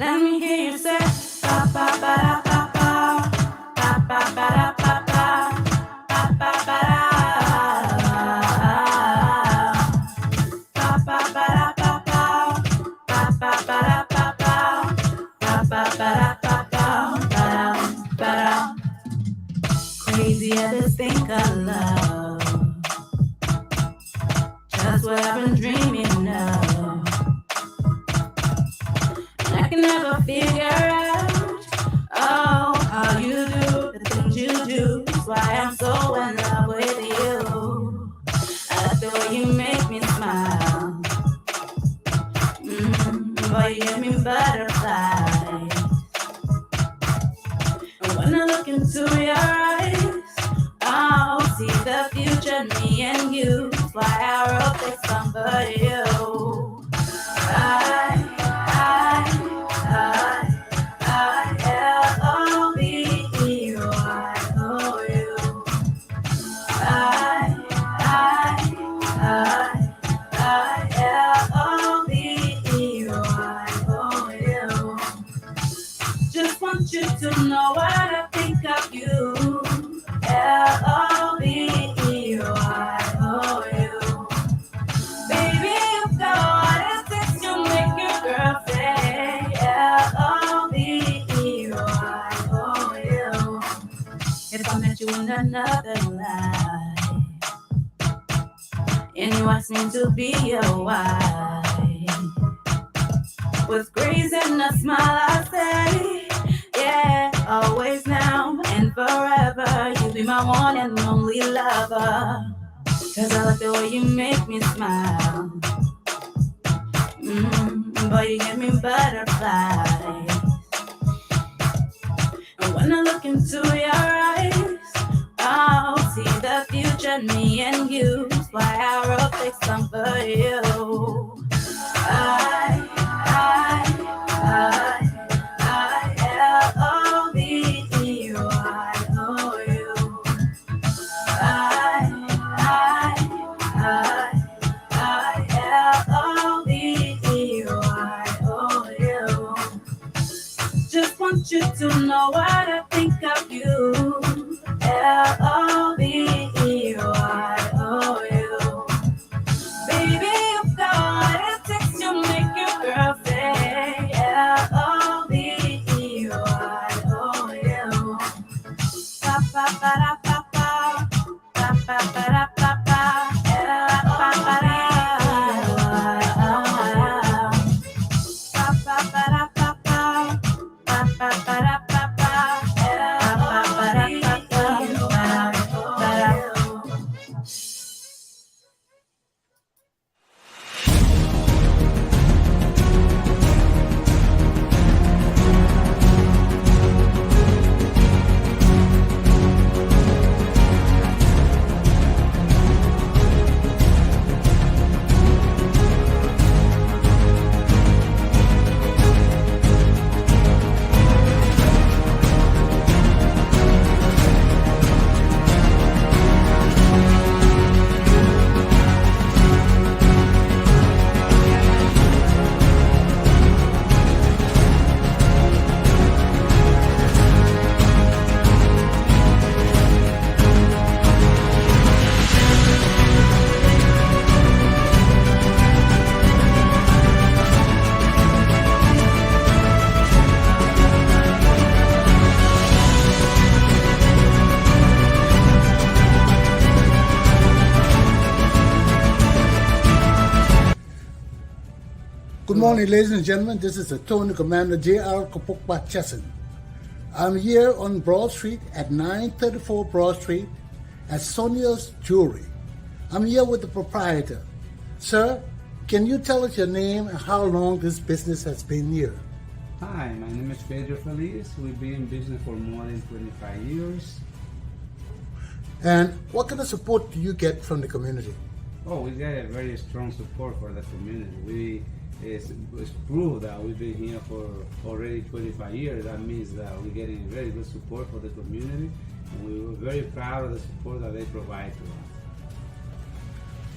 Let me hear you say ba ba ba da ba ba ba ba ba da ba ba ba ba ba da ba ba ba da ba ba ba ba ba da ba ba ba ba ba da ba ba ba ba. Crazy at this thing of love, just what I've been dreaming of. I can never figure out, oh, how you do the things you do. That's why I'm so in love with you. I like the way you make me smile. Boy, you give me butterflies. And when I look into your eyes, I'll see the future, me and you. That's why I wrote this song for you. You to know what I think of you. L-O-V-E-Y-O-U. Baby, you've got what it takes to make your girl say L-O-V-E-Y-O-U. If I met you in another life and you asked me to be your wife, with grace and a smile I say, yeah, always now and forever. You'll be my one and only lover. Cause I like the way you make me smile. Boy, you give me butterflies. And when I look into your eyes, I'll see the future, me and you. That's why I wrote this song for you. You to know what I think of you. L-O-V-E-Y-O-U. Baby, you've got what it takes to make your girl say L-O-V-E-Y-O-U. Ba ba ba da ba ba ba ba ba da ba ba ba ba da. Good morning, ladies and gentlemen. This is Attorney Commander J.R. Glapohkpa Chesson. I'm here on Broad Street at 934 Broad Street at Sonia's Jewelry. I'm here with the proprietor. Sir, can you tell us your name and how long this business has been here? Hi, my name is Pedro Feliz. We've been in business for more than 25 years. And what kind of support do you get from the community? Oh, we get a very strong support for the community. It's proof that we've been here for already 25 years. That means that we're getting very good support for the community, and we're very proud of the support that they provide to us.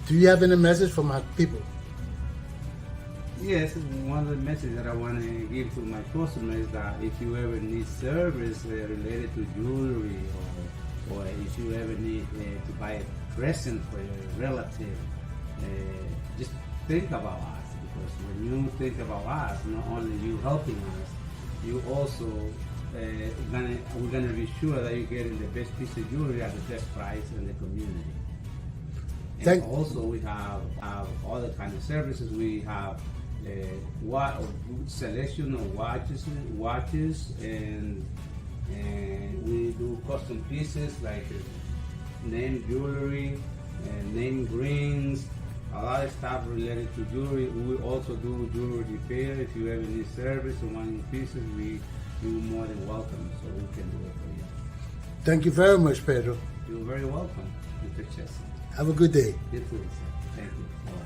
Do you have any message for my people? Yes, one of the messages that I want to give to my customers is that if you ever need service related to jewelry, or if you ever need to buy a present for your relative, just think about us, because when you think about us, not only you helping us, you also we're gonna be sure that you're getting the best piece of jewelry at the best price in the community. And also we have other kind of services. We have selection of watches, and we do custom pieces like name jewelry and name rings, a lot of stuff related to jewelry. We also do jewelry repair. If you ever need service or want new pieces, you're more than welcome, so we can do it for you. Thank you very much, Pedro. You're very welcome, Mr. Chesson. Have a good day. You too, sir. Thank you. Bye.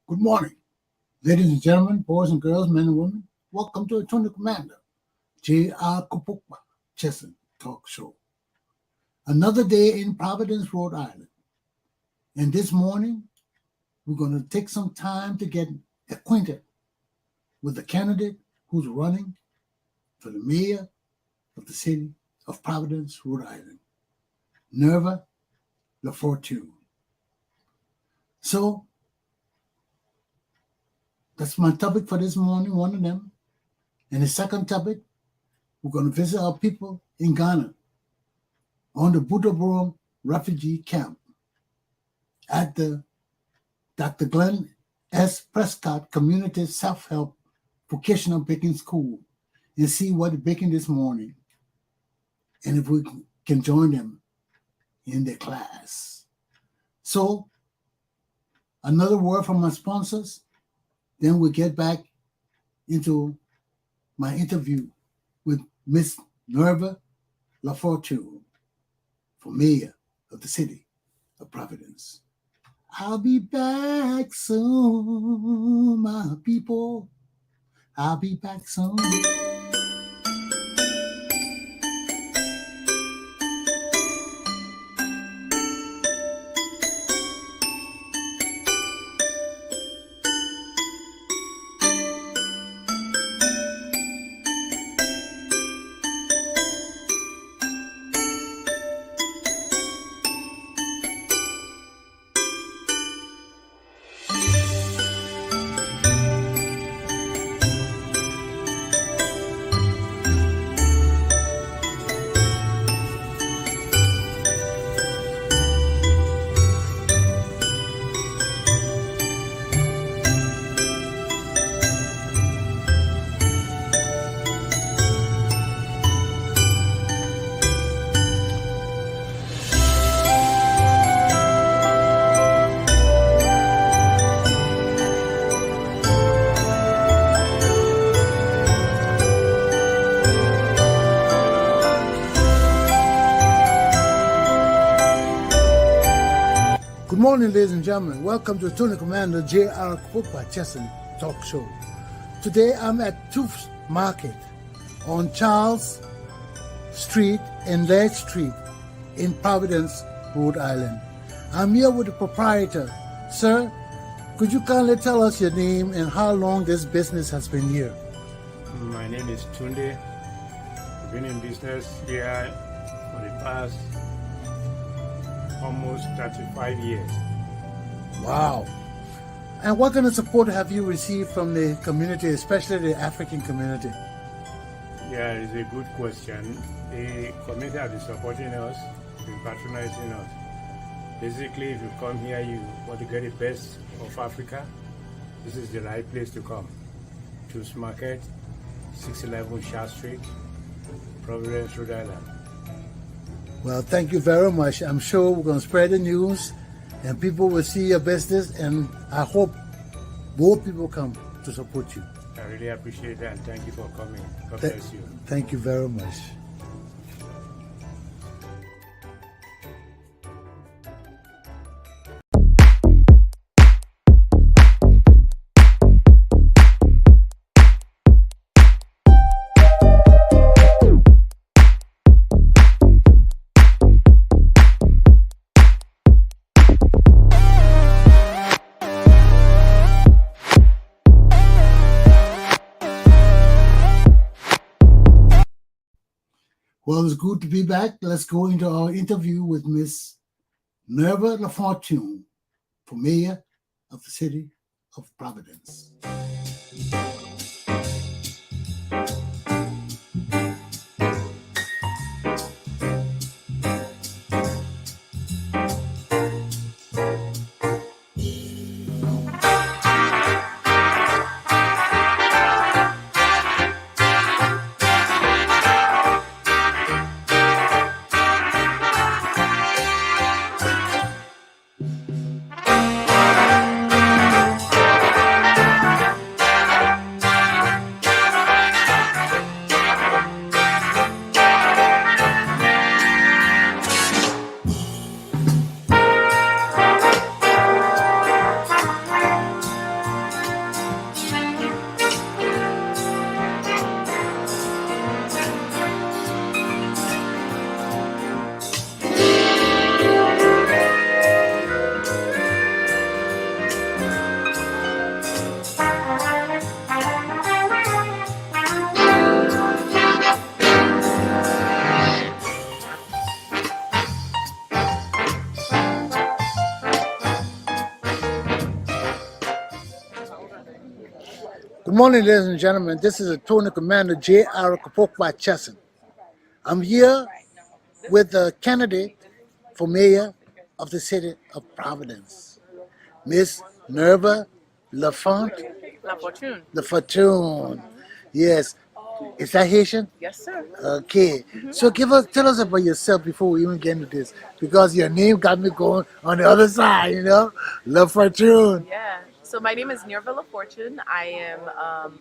Good morning, ladies and gentlemen, boys and girls, men and women. Welcome to Attorney Commander J.R. Glapohkpa Chesson Talk Show. Another day in Providence, Rhode Island. And this morning, we're going to take some time to get acquainted with the candidate who's running for the mayor of the city of Providence, Rhode Island, Nirva LaFortune. So, that's my topic for this morning, one of them. And the second topic, we're going to visit our people in Ghana on the Buduburam Refugee Camp at the Dr. Glenn S. Prescod Community Self-Help Vocational Baking School and see what they're baking this morning, and if we can join them in their class. So, another word from my sponsors, then we'll get back into my interview with Miss Nirva LaFortune, for mayor of the city of Providence. I'll be back soon, my people. I'll be back soon. Good morning, ladies and gentlemen. Welcome to Attorney Commander J.R. Glapohkpa Chesson Talk Show. Today I'm at Tufts Market on Charles Street and Ledge Street in Providence, Rhode Island. I'm here with the proprietor. Sir, could you kindly tell us your name and how long this business has been here? My name is Tunde. I've been in business here for the past almost 35 years. Wow. And what kind of support have you received from the community, especially the African community? Yeah, it's a good question. The community have been supporting us, been patronizing us. Basically, if you come here, you want to get the best of Africa, this is the right place to come. Tufts Market, 611 Charles Street, Providence, Rhode Island. Well, thank you very much. I'm sure we're going to spread the news and people will see your business, and I hope more people come to support you. I really appreciate that, and thank you for coming. God bless you. Thank you very much. Well, it's good to be back. Let's go into our interview with Miss Nirva LaFortune, for Mayor of the City of Providence. Good morning, ladies and gentlemen. This is Attorney Commander J.R. Glapohkpa Chesson. I'm here with the candidate for Mayor of the City of Providence, Miss Nirva LaFortune. LaFortune. Yes. Is that Haitian? Yes, sir. Okay. So tell us about yourself before we even get into this, because your name got me going on the other side, LaFortune. Yeah. So my name is Nirva LaFortune. I am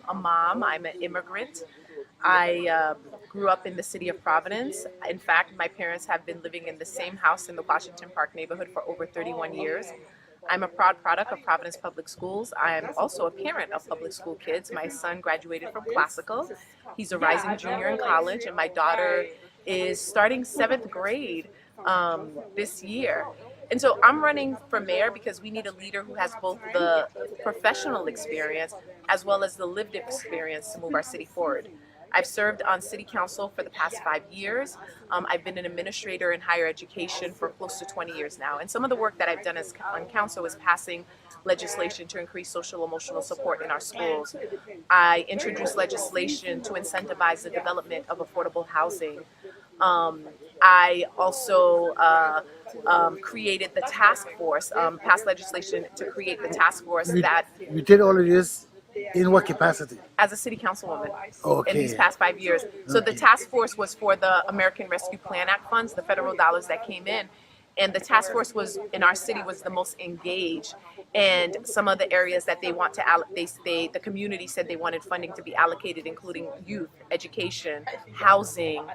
a mom. I'm an immigrant. I grew up in the city of Providence. In fact, my parents have been living in the same house in the Washington Park neighborhood for over 31 years. I'm a proud product of Providence Public Schools. I am also a parent of public school kids. My son graduated from classical. He's a rising junior in college, and my daughter is starting 7th grade this year. And so I'm running for mayor because we need a leader who has both the professional experience as well as the lived experience to move our city forward. I've served on city council for the past 5 years. I've been an administrator in higher education for close to 20 years now. And some of the work that I've done on council is passing legislation to increase social emotional support in our schools. I introduced legislation to incentivize the development of affordable housing. I also created the task force, passed legislation to create the task force that... You did all of this in what capacity? As a city councilwoman in these past 5 years. So the task force was for the American Rescue Plan Act funds, the federal dollars that came in. And the task force was in our city was the most engaged. And some of the areas that they want to the community said they wanted funding to be allocated, including youth, education, housing,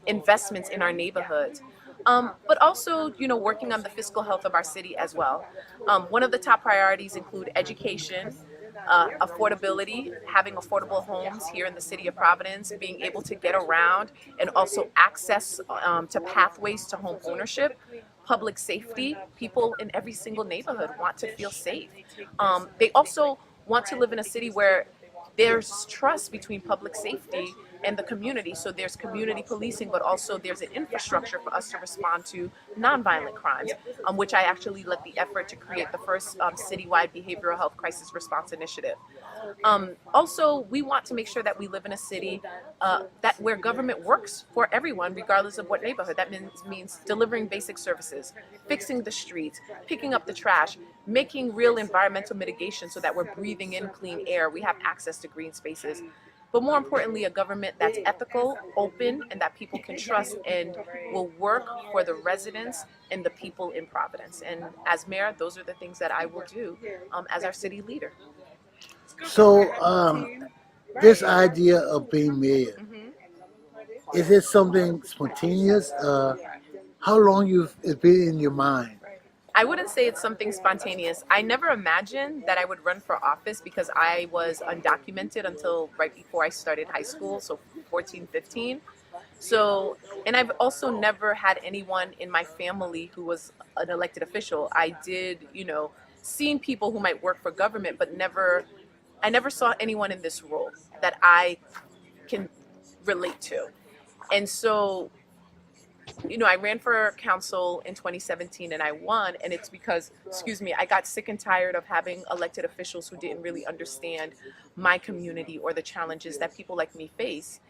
investments in our neighborhoods. But also, working on the fiscal health of our city as well. One of the top priorities include education, affordability, having affordable homes here in the city of Providence, being able to get around, and also access to pathways to home ownership, public safety. People in every single neighborhood want to feel safe. They also want to live in a city where there's trust between public safety and the community. So there's community policing, but also there's an infrastructure for us to respond to nonviolent crimes, which I actually led the effort to create the first citywide behavioral health crisis response initiative. Also, we want to make sure that we live in a city where government works for everyone, regardless of what neighborhood. That means delivering basic services, fixing the streets, picking up the trash, making real environmental mitigation so that we're breathing in clean air, we have access to green spaces. But more importantly, a government that's ethical, open, and that people can trust and will work for the residents and the people in Providence. And as mayor, those are the things that I will do as our city leader. So this idea of being mayor, is it something spontaneous? How long it's been in your mind? I wouldn't say it's something spontaneous. I never imagined that I would run for office because I was undocumented until right before I started high school, so 14, 15. So, and I've also never had anyone in my family who was an elected official. I did, seen people who might work for government, but I never saw anyone in this role that I can relate to. And so, I ran for council in 2017 and I won. And it's because, I got sick and tired of having elected officials who didn't really understand my community or the challenges that people like me face,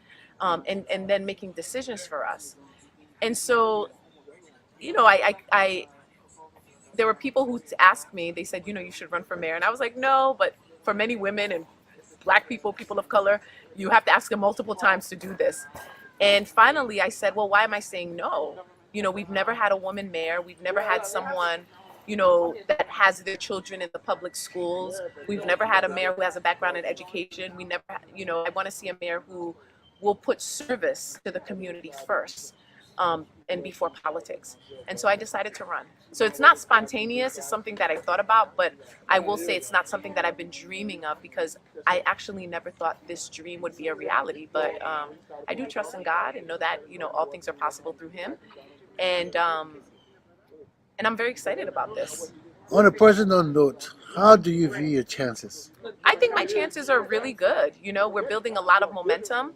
and then making decisions for us. And so, I there were people who asked me, they said, you should run for mayor. And I was like, no, but for many women and Black people, people of color, you have to ask them multiple times to do this. And finally, I said, well, why am I saying no? We've never had a woman mayor. We've never had someone, that has their children in the public schools. We've never had a mayor who has a background in education. We never, I want to see a mayor who will put service to the community first, and before politics. And so I decided to run. So it's not spontaneous. It's something that I thought about, but I will say it's not something that I've been dreaming of, because I actually never thought this dream would be a reality. But I do trust in God and know that, all things are possible through Him. And I'm very excited about this. On a personal note, how do you view your chances? I think my chances are really good. We're building a lot of momentum.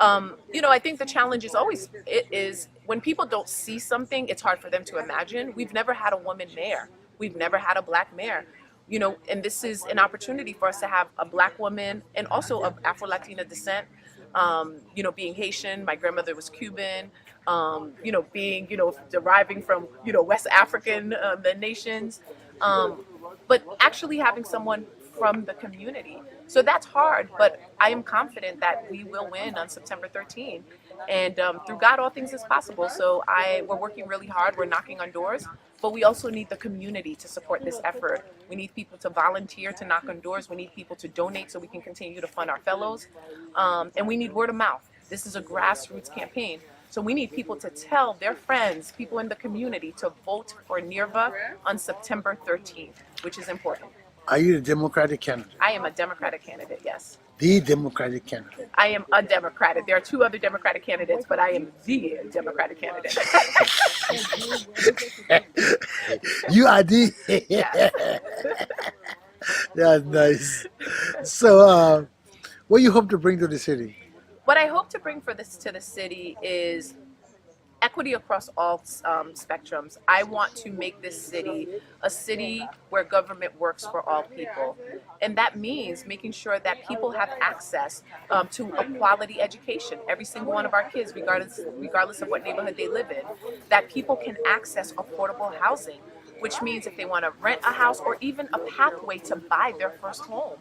I think the challenge is when people don't see something, it's hard for them to imagine. We've never had a woman mayor. We've never had a Black mayor. And this is an opportunity for us to have a Black woman and also of Afro-Latina descent. Being Haitian, my grandmother was Cuban. Being, deriving from, West African nations. But actually having someone from the community. So that's hard, but I am confident that we will win on September 13th. And through God, all things is possible. So we're working really hard. We're knocking on doors, but we also need the community to support this effort. We need people to volunteer to knock on doors. We need people to donate so we can continue to fund our fellows. And we need word of mouth. This is a grassroots campaign. So we need people to tell their friends, people in the community, to vote for Nirva on September 13th, which is important. Are you the Democratic candidate? I am a Democratic candidate, yes. The Democratic candidate. I am a Democratic. There are two other Democratic candidates, but I am the Democratic candidate. You are the... Yes. That's nice. So, what do you hope to bring to the city? What I hope to bring to the city is equity across all spectrums. I want to make this city a city where government works for all people. And that means making sure that people have access to a quality education. Every single one of our kids, regardless of what neighborhood they live in, that people can access affordable housing, which means if they want to rent a house or even a pathway to buy their first home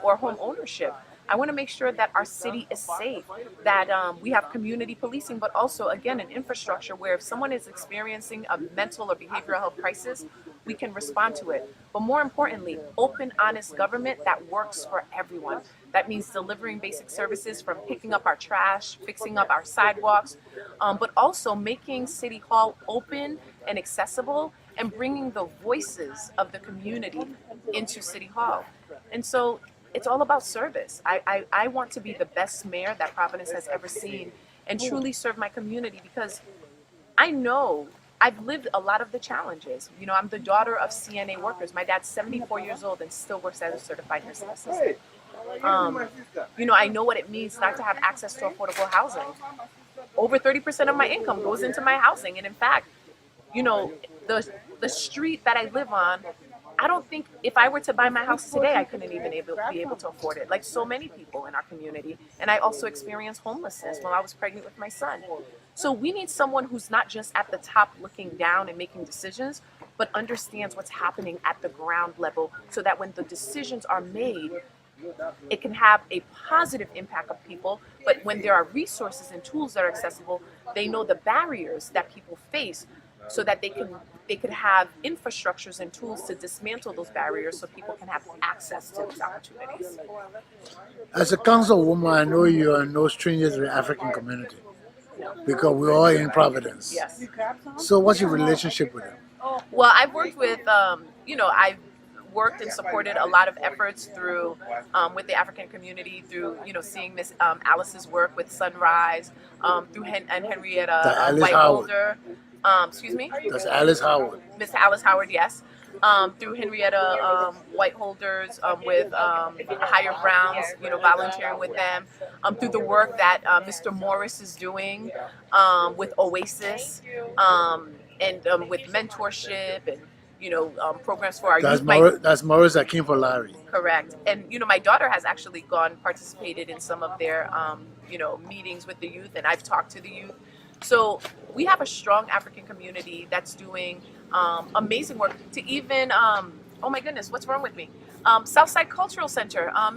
or home ownership. I want to make sure that our city is safe, that we have community policing, but also, again, an infrastructure where if someone is experiencing a mental or behavioral health crisis, we can respond to it. But more importantly, open, honest government that works for everyone. That means delivering basic services from picking up our trash, fixing up our sidewalks, but also making City Hall open and accessible and bringing the voices of the community into City Hall. And so, it's all about service. I want to be the best mayor that Providence has ever seen and truly serve my community, because I know I've lived a lot of the challenges. I'm the daughter of CNA workers. My dad's 74 years old and still works as a certified nursing assistant. I know what it means not to have access to affordable housing. Over 30% of my income goes into my housing. And in fact, the street that I live on, I don't think if I were to buy my house today, I couldn't even be able to afford it, like so many people in our community. And I also experienced homelessness when I was pregnant with my son. So we need someone who's not just at the top looking down and making decisions, but understands what's happening at the ground level so that when the decisions are made, it can have a positive impact on people. But when there are resources and tools that are accessible, they know the barriers that people face so that they could have infrastructures and tools to dismantle those barriers so people can have access to these opportunities. As a councilwoman, I know you are no stranger to the African community because we're all in Providence. Yes. So what's your relationship with them? Well, I've worked with, I've worked and supported a lot of efforts through, with the African community, through, seeing Miss Alice's work with Sunrise, through Henrietta White Holder. Excuse me? That's Alice Howard. Miss Alice Howard, yes. through Henrietta Whiteholders with Higher Browns, volunteering with them, through the work that Mr. Morris is doing with Oasis, and with mentorship and programs for our That's youth. That's Morris that came for Larry. Correct. And my daughter has actually participated in some of their meetings with the youth, and I've talked to the youth. So we have a strong African community that's doing amazing work. To even oh my goodness, what's wrong with me? Southside Cultural Center, oh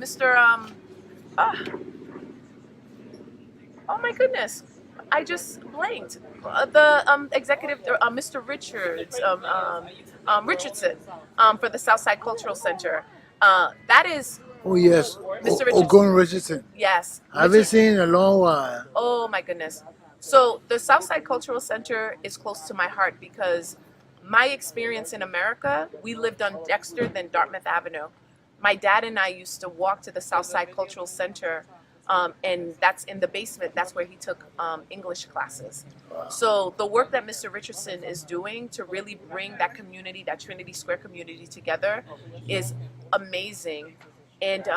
my goodness, I just blanked. The executive, Mr. Richardson, for the Southside Cultural Center. That is. Oh yes, Mr. Richardson. Ogun Richardson. Yes. I haven't seen in a long while. Oh my goodness. So the Southside Cultural Center is close to my heart because my experience in America, we lived on Dexter, then Dartmouth Avenue. My dad and I used to walk to the Southside Cultural Center, and that's in the basement. That's where he took English classes. Wow. So the work that Mr. Richardson is doing to really bring that community, that Trinity Square community together is amazing. And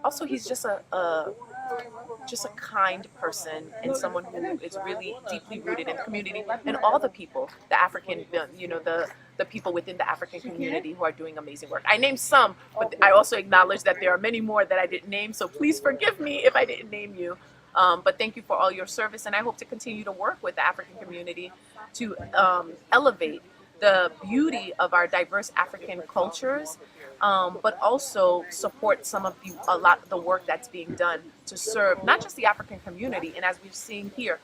also he's just a kind person and someone who is really deeply rooted in the community and all the people, the African, the people within the African community who are doing amazing work. I named some, but I also acknowledge that there are many more that I didn't name, so please forgive me if I didn't name you. But thank you for all your service, and I hope to continue to work with the African community to elevate the beauty of our diverse African cultures, but also support a lot of the work that's being done to serve not just the African community, and as we've seen here,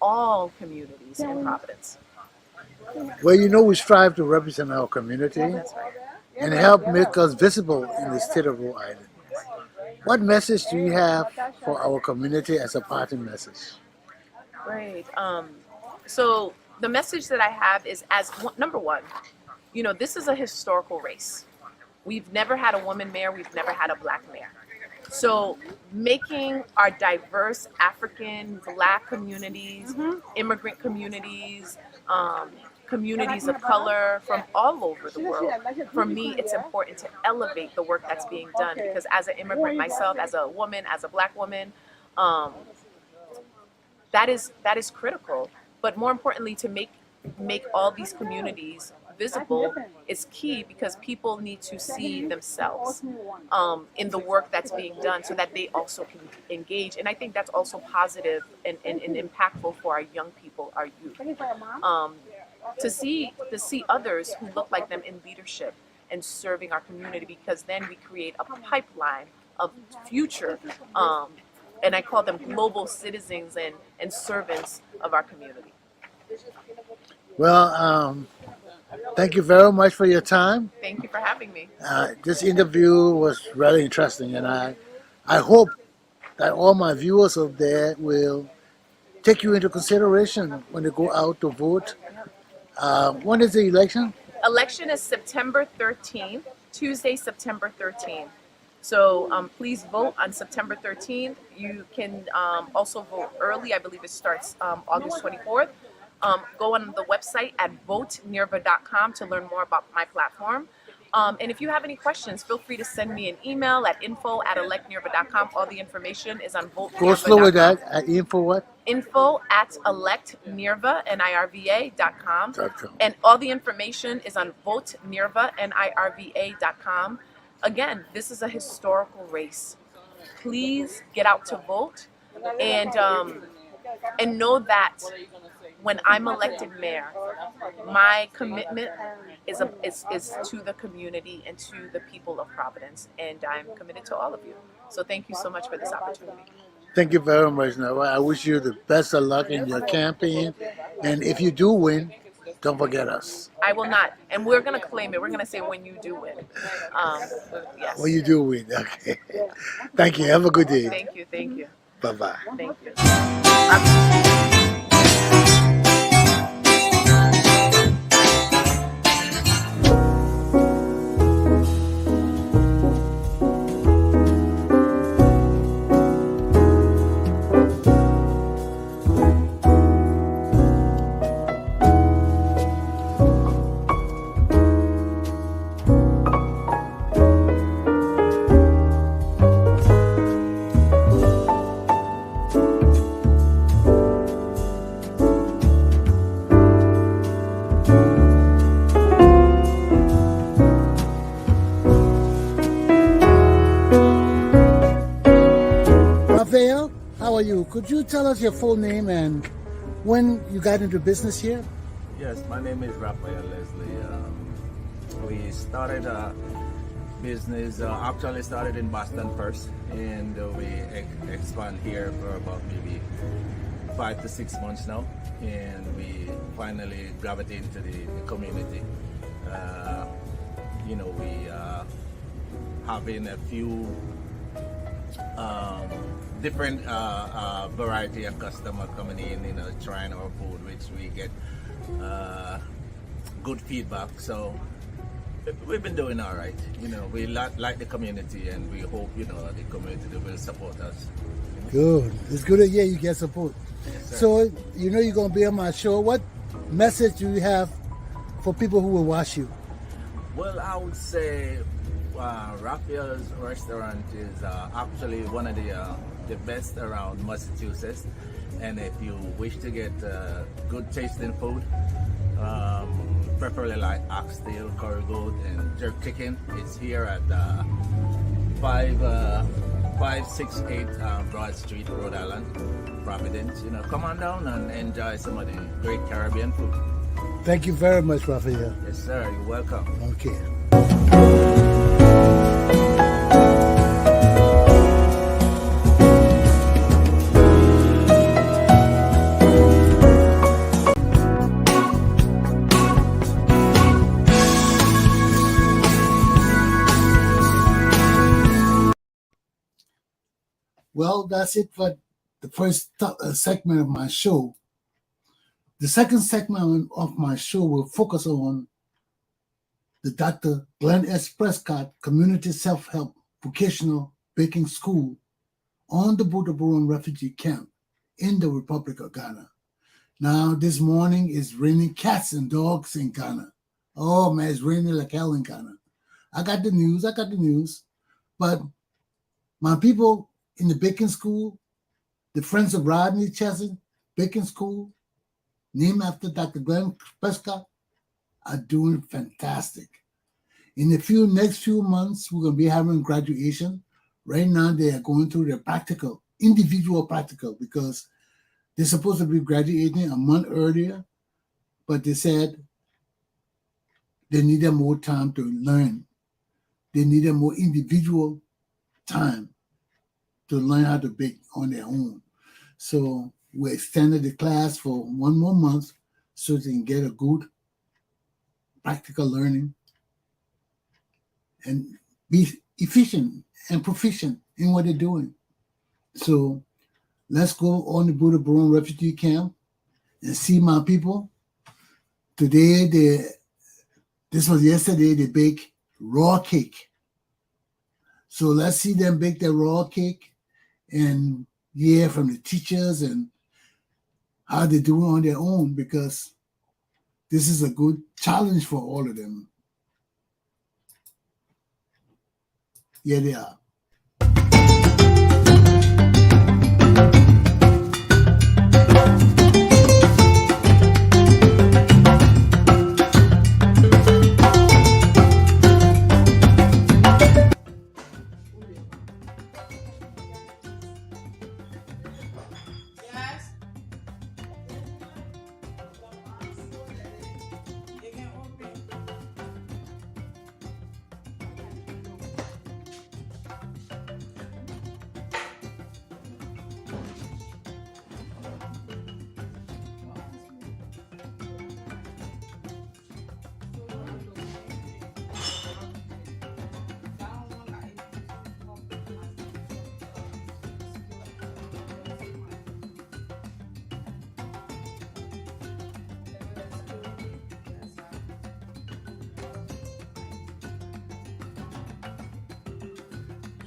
all communities in Providence. Well, we strive to represent our community That's right. and help make us visible in the state of Rhode Island. What message do you have for our community as a party message? Great. So the message that I have is number one, this is a historical race. We've never had a woman mayor. We've never had a black mayor. So making our diverse African, black communities, immigrant communities, communities of color from all over the world, for me, it's important to elevate the work that's being done because as an immigrant myself, as a woman, as a black woman, that is critical. But more importantly, to make all these communities visible is key because people need to see themselves in the work that's being done so that they also can engage. And I think that's also positive and impactful for our young people, our youth. To see others who look like them in leadership and serving our community, because then we create a pipeline of future, and I call them global citizens and servants of our community. Well, thank you very much for your time. Thank you for having me. This interview was really interesting, and I hope that all my viewers out there will take you into consideration when they go out to vote. When is the election? Election is September 13th, Tuesday, September 13th. So please vote on September 13th. You can also vote early. I believe it starts August 24th. Go on the website at votenirva.com to learn more about my platform. And if you have any questions, feel free to send me an email at info@electnirva.com. All the information is on votenirva.com. Go slow with that. Info what? Info@electnirva, NIRVA.com. And all the information is on votenirva, NIRVA.com. Again, this is a historical race. Please get out to vote and know that when I'm elected mayor, my commitment is to the community and to the people of Providence, and I'm committed to all of you. So thank you so much for this opportunity. Thank you very much, Nirva. I wish you the best of luck in your campaign, and if you do win, don't forget us. I will not, and we're going to claim it. We're going to say when you do win. Yes. When you do win, okay. Thank you. Have a good day. Thank you. Thank you. Bye-bye. Thank you. could you tell us your full name and when you got into business here? Yes, my name is Raphael Leslie. We started a business, actually started in Boston first, and we expand here for about maybe 5 to 6 months now, and we finally gravitate into the community. We are having a few different variety of customer coming in, trying our food, which we get good feedback. So we've been doing all right. We like the community, and we hope the community will support us. Good. It's good to hear you get support. Yes, so you're going to be on my show. What message do you have for people who will watch you? Well, I would say Raphael's restaurant is actually one of the best around Massachusetts, and if you wish to get good tasting food, preferably like oxtail, curry goat, and jerk chicken, it's here at 568 Broad Street, Rhode Island, Providence. Come on down and enjoy some of the great Caribbean food. Thank you very much, Raphael. Yes, sir. You're welcome. Okay. Well, that's it for the first segment of my show. The second segment of my show will focus on the Dr. Glenn S. Prescod Community Self-Help Vocational Baking School on the Buduburam Refugee Camp in the Republic of Ghana. Now, this morning is raining cats and dogs in Ghana. Oh, man, it's raining like hell in Ghana. I got the news. But my people in the baking school, the Friends of Rodney Chesson Baking School, named after Dr. Glenn Prescod, are doing fantastic. In the next few months, we're going to be having graduation. Right now, they are going through their individual practical, because they're supposed to be graduating a month earlier, but they said they needed more time to learn. They needed more individual time to learn how to bake on their own. So we extended the class for 1 more month so they can get a good practical learning and be efficient and proficient in what they're doing. So let's go on the Buduburam Refugee Camp and see my people. Today, this was yesterday, they baked raw cake. So let's see them bake their raw cake and hear from the teachers and how they do it on their own, because this is a good challenge for all of them. Here they are.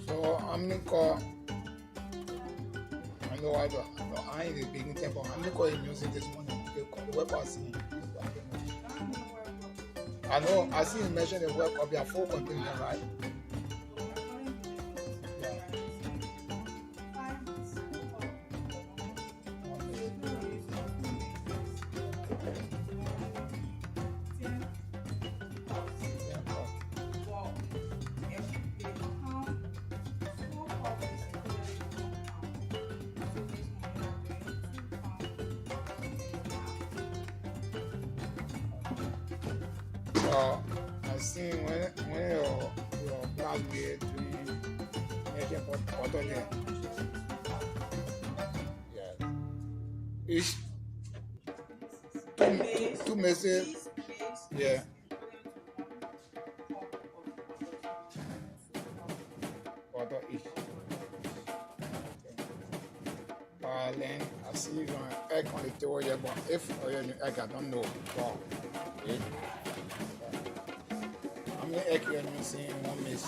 So I'm gonna call. I know I ain't the big temple. I'm gonna call the music this morning. The web I see. I know I see you mention the web of your full container, right? I seen when your classmate doing making photo there. Yeah. Each two messages. Yeah. Photo each. Then I see you on egg on the table here, but if you're an egg, I don't know. Wow. Okay. How many egg you're missing in one miss?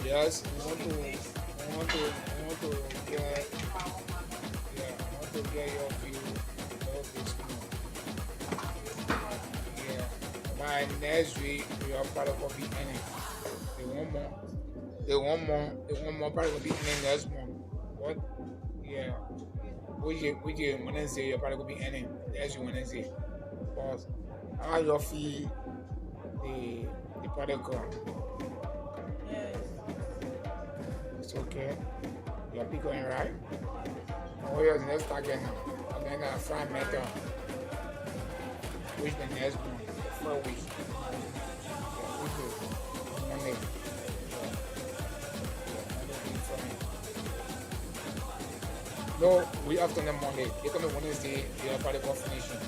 Yes, we want to get, yeah, I want to get your view of this month. Yeah, by next week, we are probably going to be in it. The one more probably going to be in it next month. What? Yeah, which is Wednesday, you're probably going to be in it next Wednesday. Because how you feel the protocol? It's okay. You're going right. Oh, yeah, the next target now. And then I find metal. Which the next one? 4 weeks. Yeah, which is Monday. No, we after the Monday. They come on Wednesday, they are probably going to finish it.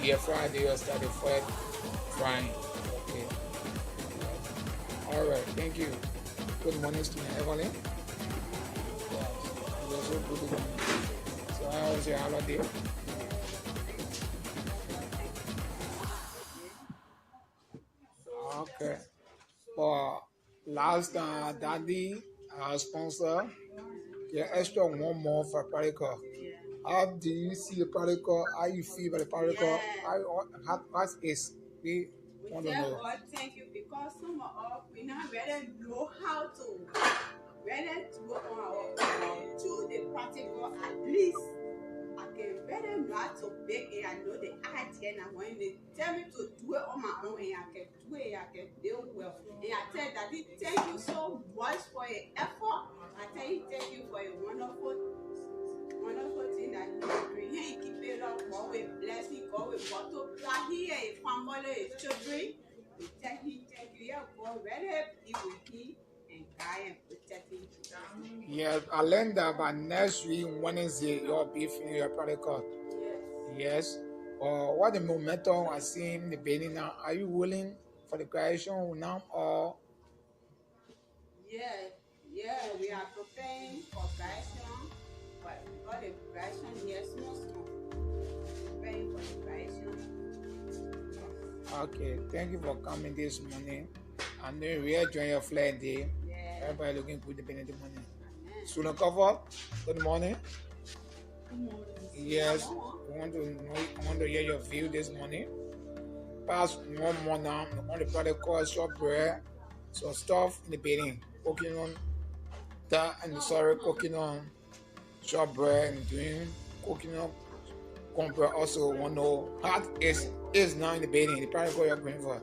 Yeah, Friday, you'll start the fourth frying. Okay. All right, thank you. Good morning, student Evelyn. Yes, you're so good. So how was your holiday? Okay. But last Daddy, our sponsor, get extra 1 month for Parico. How do you see the Parico? How you feel about the Parico? What is we want to know? God, thank you, because some of us we not really know how to go on our to the practical. At least I can better know how to bake and I know the idea. And when they tell me to do it on my own, and I can do it, I can do well. And I tell Daddy, thank you so much for your effort. I tell you, thank you for your wonderful thing that you are doing. Here, you keep it up. God will bless you. God will multiply here, your family, your children. We thank you. Yeah, God will help you with you and guide and protect you. Yeah, I learned that by next week, Wednesday, you'll be finishing your protocol. Yes. What the momentum I see in the beginning now? Are you willing for the graduation now or? Yeah, we are preparing for graduation, but for the graduation, yes, no small. Preparing for the graduation. Okay, thank you for coming this morning. I know we are enjoying your flight day. Yeah. Everybody looking good depending on the morning. Student cover, good morning. Yes, we want to hear your view this morning. Past 1 more now, we want to probably call short bread, some stuff in the beginning, cooking on that and cooking on short bread and doing cooking on cornbread. Also want to know how is now in the beginning, the probably call you're going for.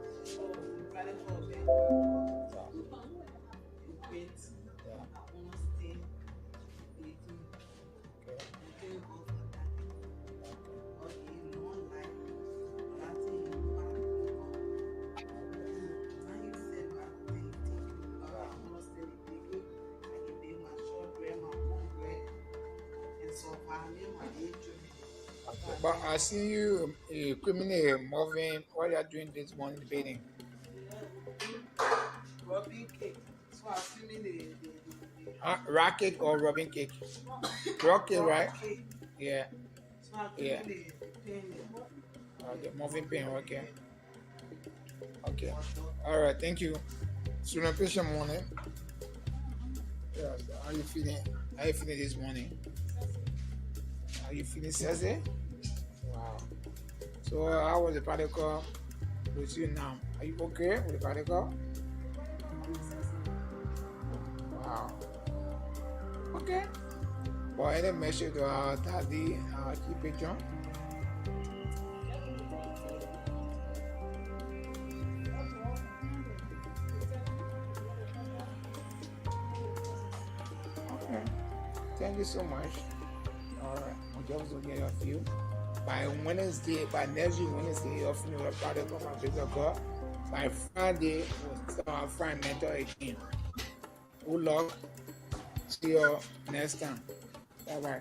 But I see you criminal moving. What you are doing this morning debating? Rubbing cake. So I see the Rocket or rubbing cake? Rocket, right? cake. Yeah. So I Yeah. the pen. Okay, moving pen. Okay. Okay. All right. Thank you. Student patient morning. Yes. How you feeling? How you feeling this morning? How you feeling, Thursday? Wow. So how was the protocol with you now? Are you okay with the protocol? Wow. Okay. But any message to our daddy, our key patron? you so much. All right, my jobs will get off you. By Wednesday, by next week, Wednesday, you're finna be part of my bigger girl. By Friday, we'll start our Friday mentor again. Good luck. See you next time. Bye bye.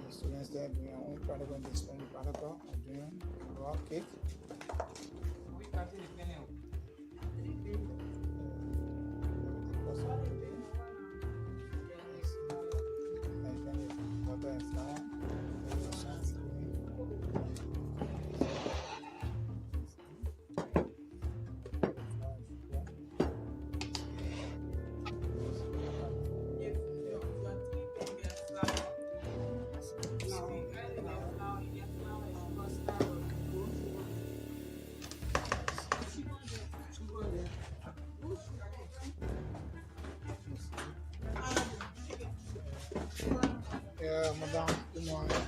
Students that do your own protocol, they explain the protocol, doing raw cake. Yeah, madam, good morning.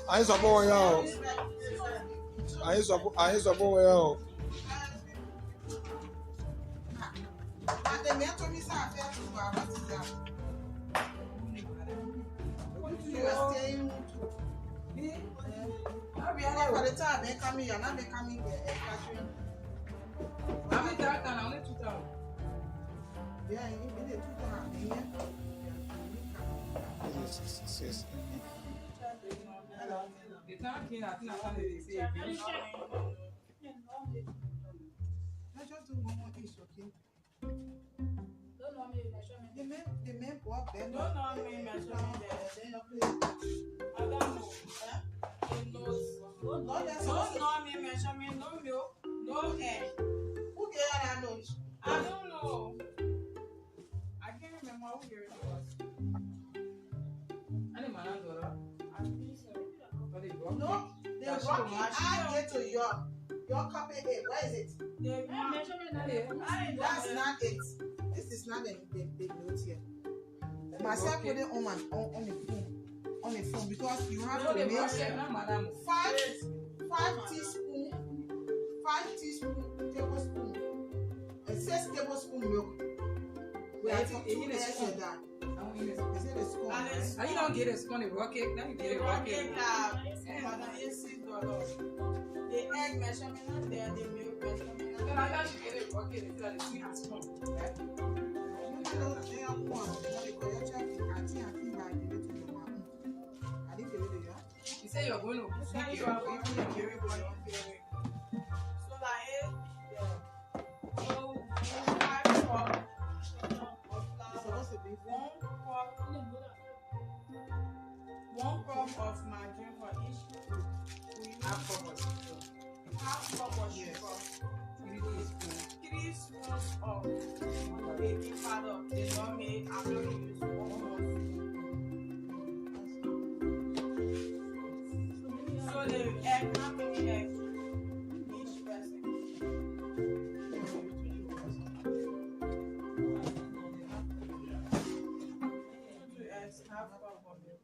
I support you. I support you. By the time they come here, now they coming here. How many times can only 2,000? Yeah, you need 2,000. Yes. The time came, I think I found it. Say, I just do one more dish, okay? Don't know me measurement. The men walk there. Don't know me measurement there. I don't know. Don't know me measurement. No milk. No egg. Who gave her that lunch? I don't know. I can't remember who gave it to us. Any man and daughter? I think so. But they broke No, they brought it. I get to your copy A. Where is it? The measurement. That's not it. This is not the note here. Myself put it on the phone. On the phone because you have to make 5 teaspoon tablespoon and 6 tablespoon milk. We are talking about that. Is it a spoon? Now you don't get a spoon of rocket. Now you get a rocket. The egg measurement not there, the milk measurement. Then I got you get a rocket and tell the sweet spoon. Right? You say you're going to make your way. So like so 5 cups of flour, 1 cup of margarine for each. Half cup of sugar. Half cup of sugar. 3 spoons of baking powder. They don't make. I'm not going to use 1 So the egg, how many eggs? Each person. 2 eggs, half cup of milk.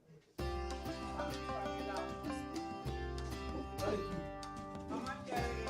Mama carry it.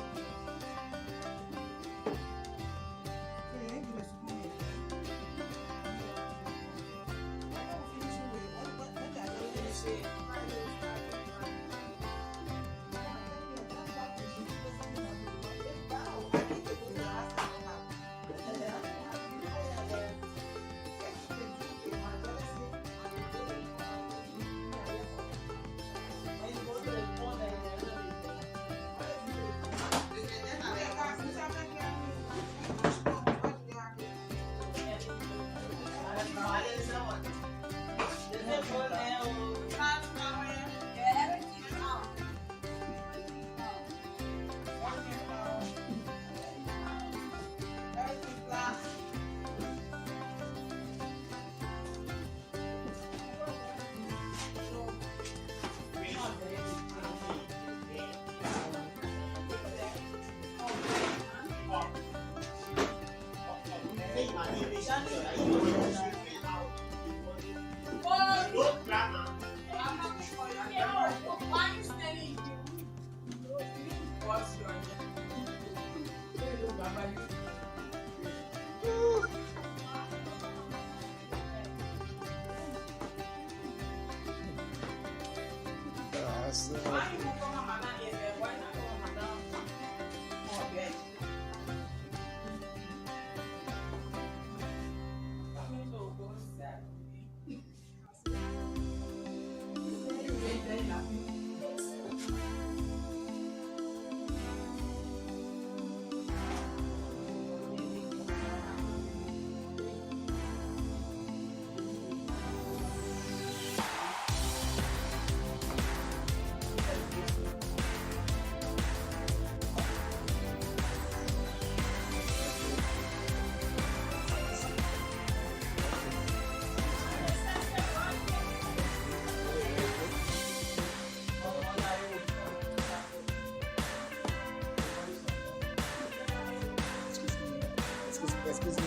Excuse me.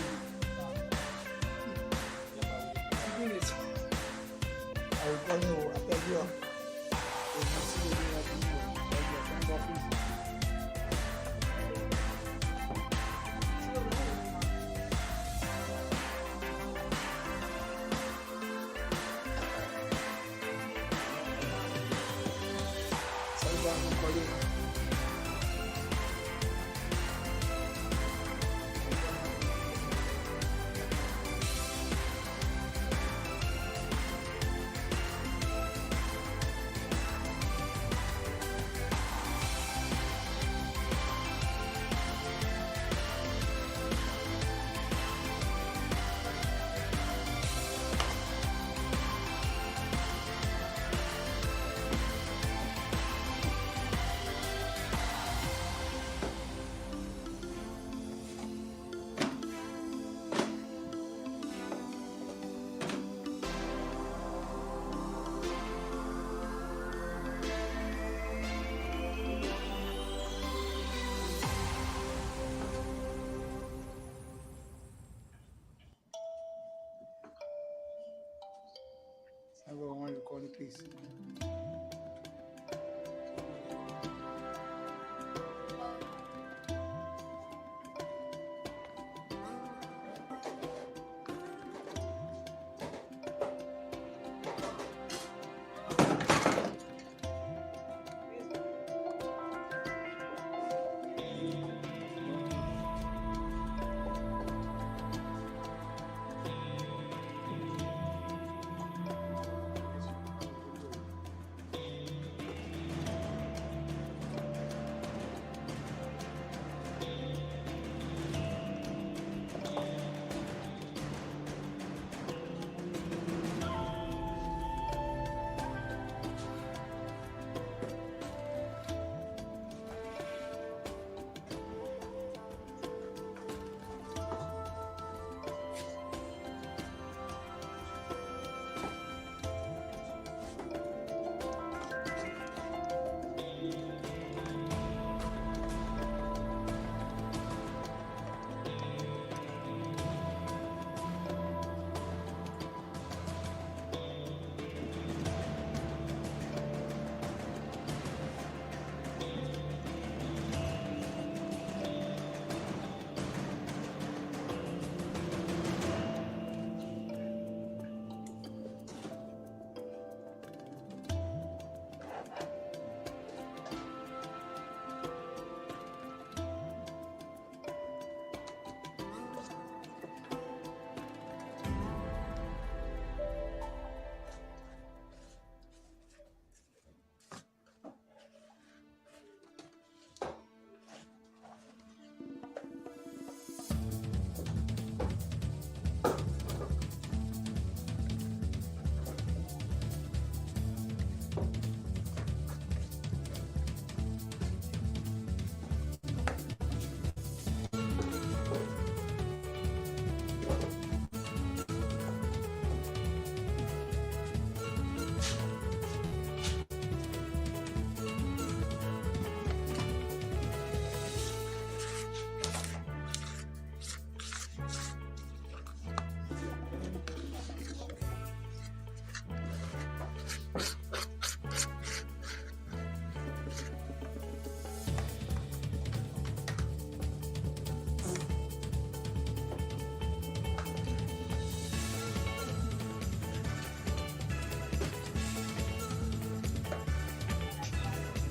I will call you. I tell you. I want to call you, please.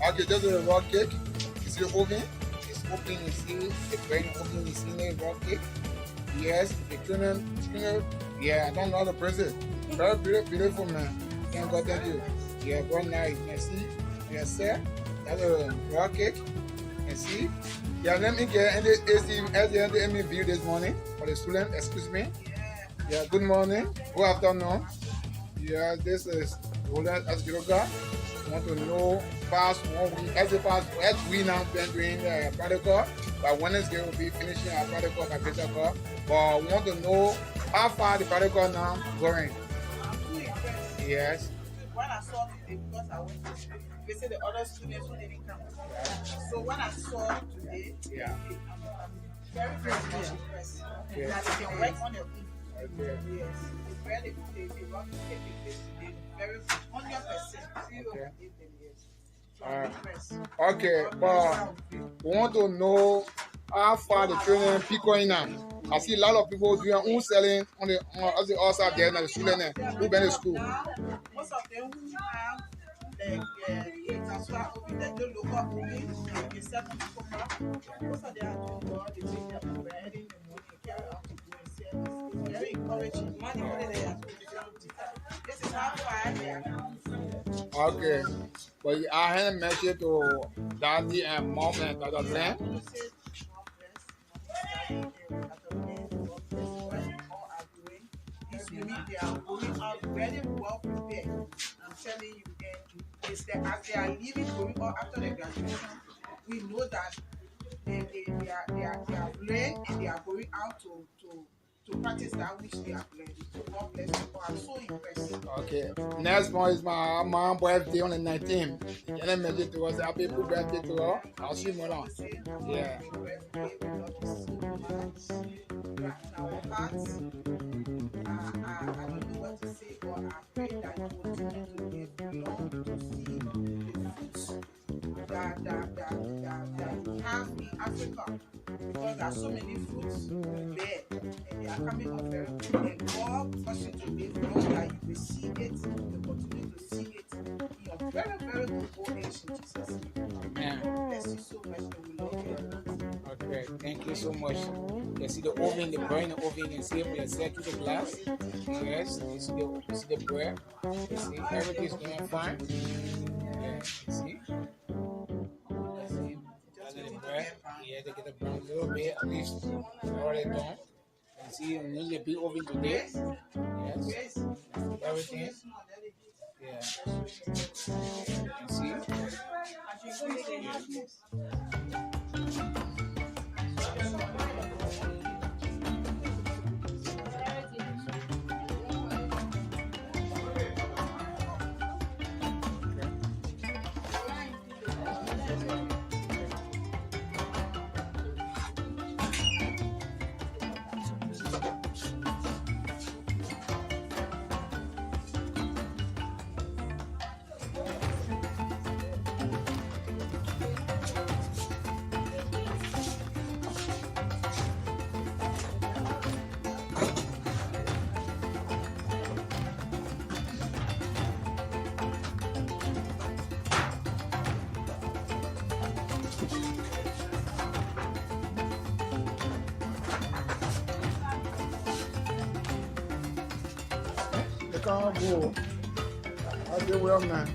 Okay, just a raw cake. You see the oven? It's open, you see the brain open, you see the raw cake. Yes, the children, yeah, I don't know how to press it. Very beautiful, man. Thank God, thank you. Yeah, very nice. You can see, yes, sir. That's a raw cake. You can see. Yeah, let me get any view this morning for the student. Excuse me. Yeah, good morning. Good afternoon. Yeah, this is Roland Asgiroga. Want to know past 1 week, as we now been doing protocol. By Wednesday, we'll be finishing our protocol by protocol. But we want to know how far the protocol now going. Yes. When I saw today, because I went to visit the other students who didn't come. So when I saw today, Yeah. I'm very impressed that you can work on your thing. Okay. Yes. It's very good. They want to take this today. Very 100%. Okay. Yes. So I'm impressed. Okay, but we want to know how far the training people in now. I see a lot of people doing who selling on the outside there in the student who been in school. Now, most of them who have the transfer open, the local open, they sell to people. Most of them are doing well, they take their bread in the morning, carry out to go and sell. It's very encouraging. This is how far they are. Okay, but I had a message to Daddy and Mom and Dr. Glenn. They are going out very well prepared. I'm telling you, it's that as they are leaving, going out after the graduation, we know that they are learned and they are going out to practice that which they have learned. So God bless you. I'm so impressed. Okay, next month is my mom's birthday on the 19th. Can I message to us? Happy birthday to her. I'll see you tomorrow. Yeah. I don't know what to say, but I pray that you will continue to live long to see the fruits that we have in Africa. Because there are so many fruits there, and they are coming up very good. And God wants you to live long that you will see it, you continue to see it in your very, very good old age in Jesus' name. Amen. Bless you so much, and we love you. Okay, thank you so much. You see the oven, the burn the oven, and see if you set to the glass. Yes, you see the bread. You see everything's going fine. Yeah, you see. The bread. Yeah, they get a brown a little bit, at least already done. You see, I'm using a big oven today. Yes, everything. Yeah. You see? Can't go. I'll do well, man.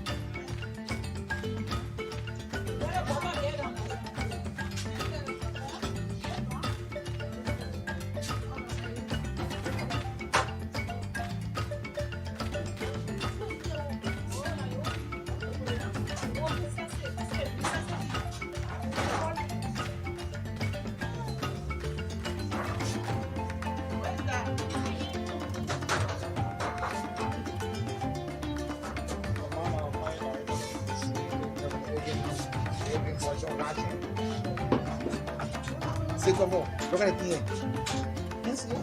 C'est comment? Look at it. Yes, yeah.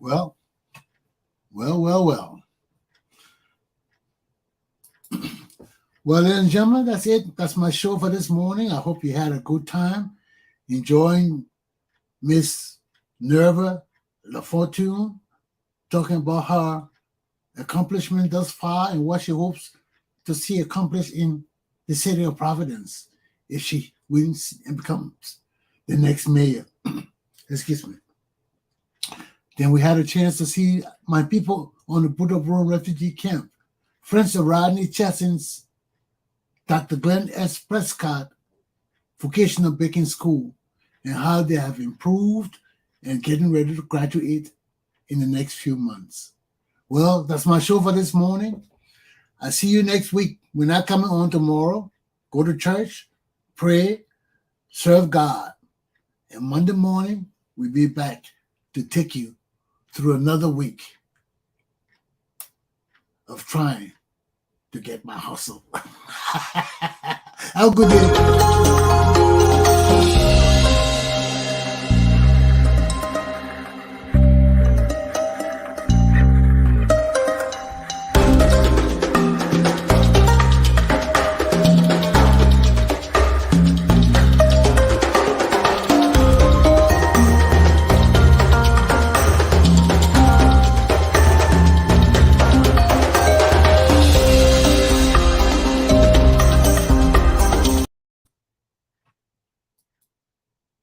Well. Well, ladies and gentlemen, that's it. That's my show for this morning. I hope you had a good time enjoying Miss Nirva LaFortune talking about her accomplishment thus far and what she hopes to see accomplished in the city of Providence if she wins and becomes the next mayor. Excuse me. Then we had a chance to see my people on the Buduburam refugee camp, friends of Rodney Chesson's Dr. Glenn S. Prescod Vocational Baking School, and how they have improved and getting ready to graduate in the next few months. Well, that's my show for this morning. I see you next week. We're not coming on tomorrow. Go to church, pray, serve God. And Monday morning, we'll be back to take you through another week of trying to get my hustle. Have a good day.